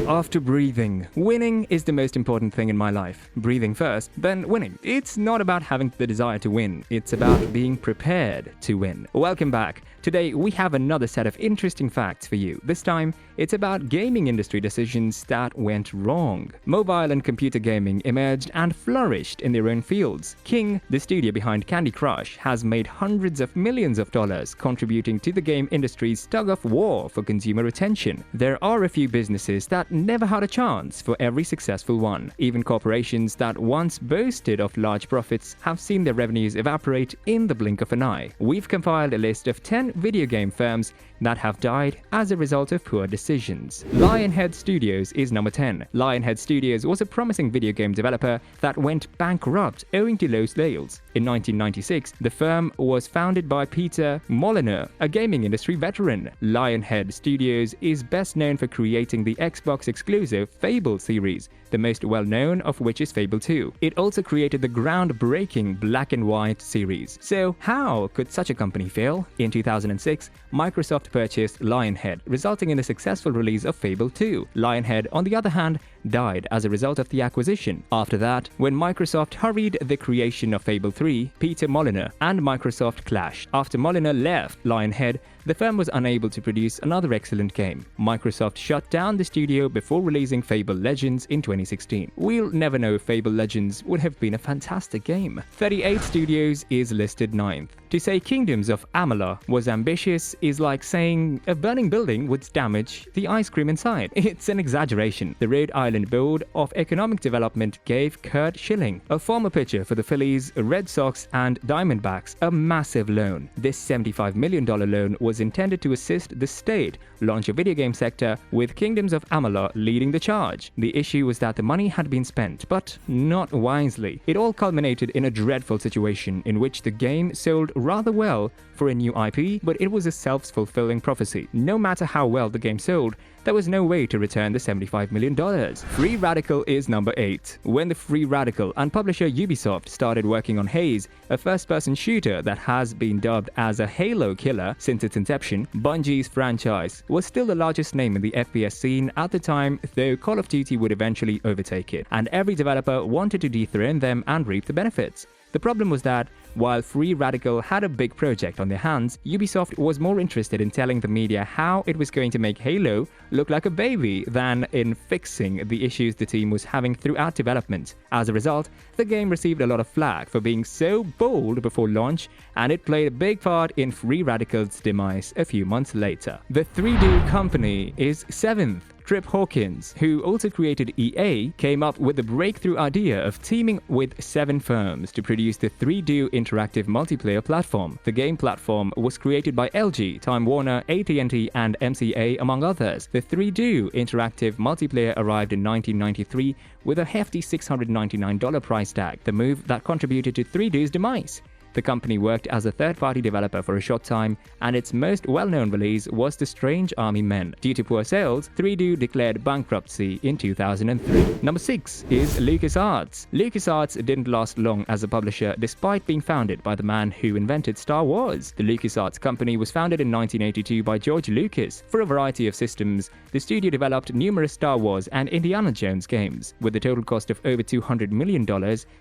After breathing, winning is the most important thing in my life. Breathing first, then winning. It's not about having the desire to win, it's about being prepared to win. Welcome back. Today we have another set of interesting facts for you. This time, it's about gaming industry decisions that went wrong. Mobile and computer gaming emerged and flourished in their own fields. King, the studio behind Candy Crush, has made hundreds of millions of dollars contributing to the game industry's tug-of-war for consumer attention. There are a few businesses that never had a chance for every successful one. Even corporations that once boasted of large profits have seen their revenues evaporate in the blink of an eye. We've compiled a list of 10 video game firms that have died as a result of poor decisions. Lionhead Studios is number 10. Lionhead Studios was a promising video game developer that went bankrupt owing to low sales. In 1996, the firm was founded by Peter Molyneux, a gaming industry veteran. Lionhead Studios is best known for creating the Xbox-exclusive Fable series, the most well-known of which is Fable 2. It also created the groundbreaking Black and White series. So how could such a company fail? In 2006, Microsoft purchased Lionhead, resulting in the successful release of Fable 2. Lionhead, on the other hand, died as a result of the acquisition. After that, when Microsoft hurried the creation of Fable 3, Peter Molyneux and Microsoft clashed. After Molyneux left Lionhead, the firm was unable to produce another excellent game. Microsoft shut down the studio before releasing Fable Legends in 2016. We'll never know if Fable Legends would have been a fantastic game. 38 Studios is listed 9th. To say Kingdoms of Amalur was ambitious is like saying a burning building would damage the ice cream inside. It's an exaggeration. The Rhode Island Board of Economic Development gave Kurt Schilling, a former pitcher for the Phillies, Red Sox, and Diamondbacks, a massive loan. This $75 million loan was intended to assist the state launch a video game sector, with Kingdoms of Amalur leading the charge. The issue was that the money had been spent, but not wisely. It all culminated in a dreadful situation in which the game sold rather well for a new IP, but it was a self-fulfilling prophecy. No matter how well the game sold, there was no way to return the $75 million. Free Radical is number 8. When the Free Radical and publisher Ubisoft started working on Haze, a first-person shooter that has been dubbed as a Halo killer since its inception, Bungie's franchise was still the largest name in the FPS scene at the time, though Call of Duty would eventually overtake it, and every developer wanted to dethrone them and reap the benefits. The problem was that, while Free Radical had a big project on their hands, Ubisoft was more interested in telling the media how it was going to make Halo look like a baby than in fixing the issues the team was having throughout development. As a result, the game received a lot of flack for being so bold before launch, and it played a big part in Free Radical's demise a few months later. The 3Do Company is 7th. Trip Hawkins, who also created EA, came up with the breakthrough idea of teaming with 7 firms to produce the 3Do interactive multiplayer platform. The game platform was created by LG, Time Warner, AT&T, and MCA, among others. The 3Do interactive multiplayer arrived in 1993 with a hefty $699 price tag, the move that contributed to 3Do's demise. The company worked as a third-party developer for a short time, and its most well-known release was The Strange Army Men. Due to poor sales, 3Do declared bankruptcy in 2003. Number 6 is LucasArts. LucasArts didn't last long as a publisher despite being founded by the man who invented Star Wars. The LucasArts company was founded in 1982 by George Lucas. For a variety of systems, the studio developed numerous Star Wars and Indiana Jones games. With a total cost of over $200 million,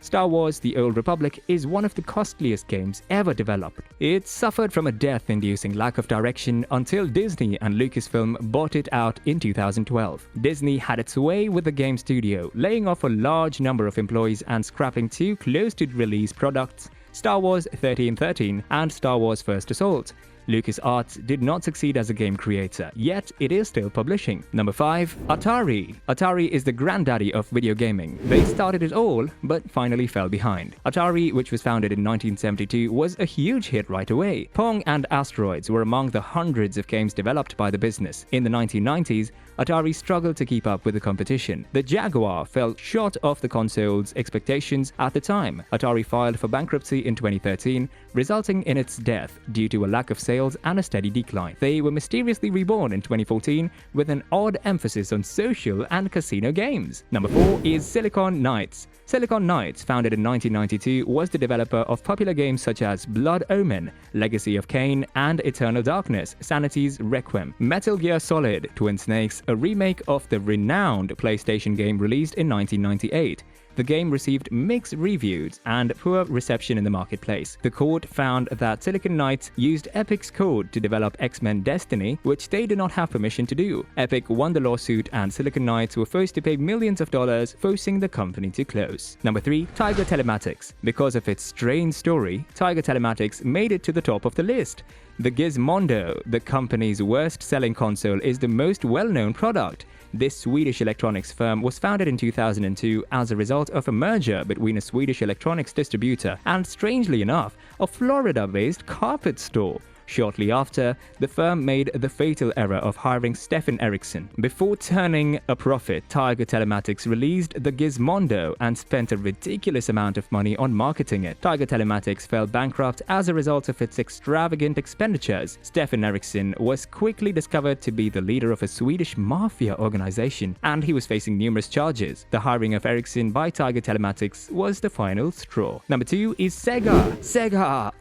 Star Wars: The Old Republic is one of the costliest games ever developed. It suffered from a death-inducing lack of direction until Disney and Lucasfilm bought it out in 2012. Disney had its way with the game studio, laying off a large number of employees and scrapping 2 close-to-release products, Star Wars 1313 and Star Wars First Assault. LucasArts did not succeed as a game creator, yet it is still publishing. Number 5. Atari. Atari is the granddaddy of video gaming. They started it all, but finally fell behind. Atari, which was founded in 1972, was a huge hit right away. Pong and Asteroids were among the hundreds of games developed by the business. In the 1990s, Atari struggled to keep up with the competition. The Jaguar fell short of the console's expectations at the time. Atari filed for bankruptcy in 2013, resulting in its death due to a lack of sales sales and a steady decline. They were mysteriously reborn in 2014 with an odd emphasis on social and casino games. Number 4 is Silicon Knights. Silicon Knights, founded in 1992, was the developer of popular games such as Blood Omen, Legacy of Kain, and Eternal Darkness, Sanity's Requiem. Metal Gear Solid: Twin Snakes, a remake of the renowned PlayStation game released in 1998. The game received mixed reviews and poor reception in the marketplace. The court found that Silicon Knights used Epic's code to develop X-Men Destiny, which they did not have permission to do. Epic won the lawsuit and Silicon Knights were forced to pay millions of dollars, forcing the company to close. Number 3. Tiger Telematics. Because of its strange story, Tiger Telematics made it to the top of the list. The Gizmondo, the company's worst-selling console, is the most well-known product. This Swedish electronics firm was founded in 2002 as a result of a merger between a Swedish electronics distributor and, strangely enough, a Florida-based carpet store. Shortly after, the firm made the fatal error of hiring Stefan Eriksson. Before turning a profit, Tiger Telematics released the Gizmondo and spent a ridiculous amount of money on marketing it. Tiger Telematics fell bankrupt as a result of its extravagant expenditures. Stefan Eriksson was quickly discovered to be the leader of a Swedish mafia organization, and he was facing numerous charges. The hiring of Eriksson by Tiger Telematics was the final straw. Number 2 is Sega. Sega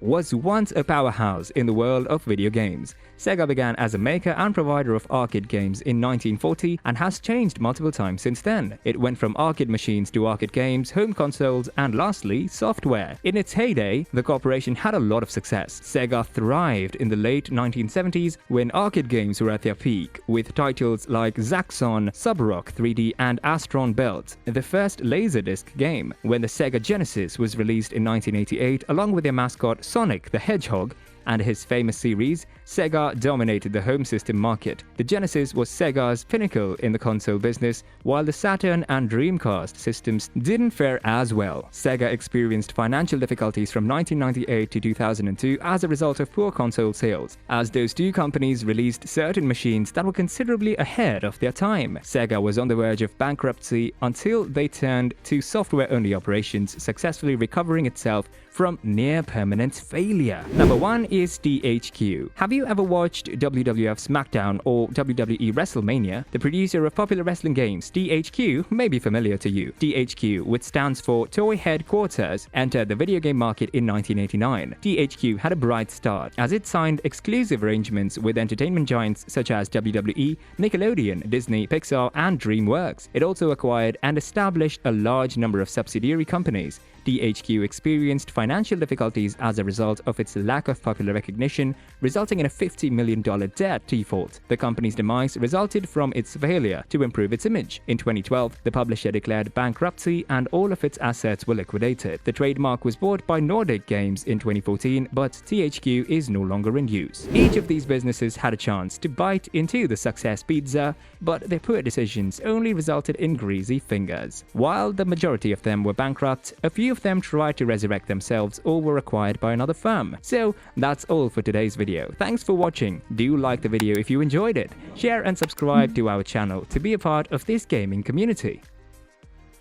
was once a powerhouse in the world of video games. Sega began as a maker and provider of arcade games in 1940 and has changed multiple times since then. It went from arcade machines to arcade games, home consoles, and lastly, software. In its heyday, the corporation had a lot of success. Sega thrived in the late 1970s when arcade games were at their peak, with titles like Zaxxon, Sub-Rock 3D, and Astron Belt, the first Laserdisc game. When the Sega Genesis was released in 1988, along with their mascot Sonic the Hedgehog and his famous series, Sega dominated the home system market. The Genesis was Sega's pinnacle in the console business, while the Saturn and Dreamcast systems didn't fare as well. Sega experienced financial difficulties from 1998 to 2002 as a result of poor console sales, as those two companies released certain machines that were considerably ahead of their time. Sega was on the verge of bankruptcy until they turned to software-only operations, successfully recovering itself from near-permanent failure. Number 1 is THQ. Have you ever watched WWF SmackDown or WWE WrestleMania? The producer of popular wrestling games, THQ, may be familiar to you. THQ, which stands for Toy Headquarters, entered the video game market in 1989. THQ had a bright start, as it signed exclusive arrangements with entertainment giants such as WWE, Nickelodeon, Disney, Pixar, and DreamWorks. It also acquired and established a large number of subsidiary companies. THQ experienced financial difficulties as a result of its lack of popular recognition, resulting in a $50 million debt default. The company's demise resulted from its failure to improve its image. In 2012, the publisher declared bankruptcy and all of its assets were liquidated. The trademark was bought by Nordic Games in 2014, but THQ is no longer in use. Each of these businesses had a chance to bite into the success pizza, but their poor decisions only resulted in greasy fingers. While the majority of them were bankrupt, a few of them tried to resurrect themselves or were acquired by another firm. So that's all for today's video. Thanks for watching. Do like the video if you enjoyed it. Share and subscribe to our channel to be a part of this gaming community.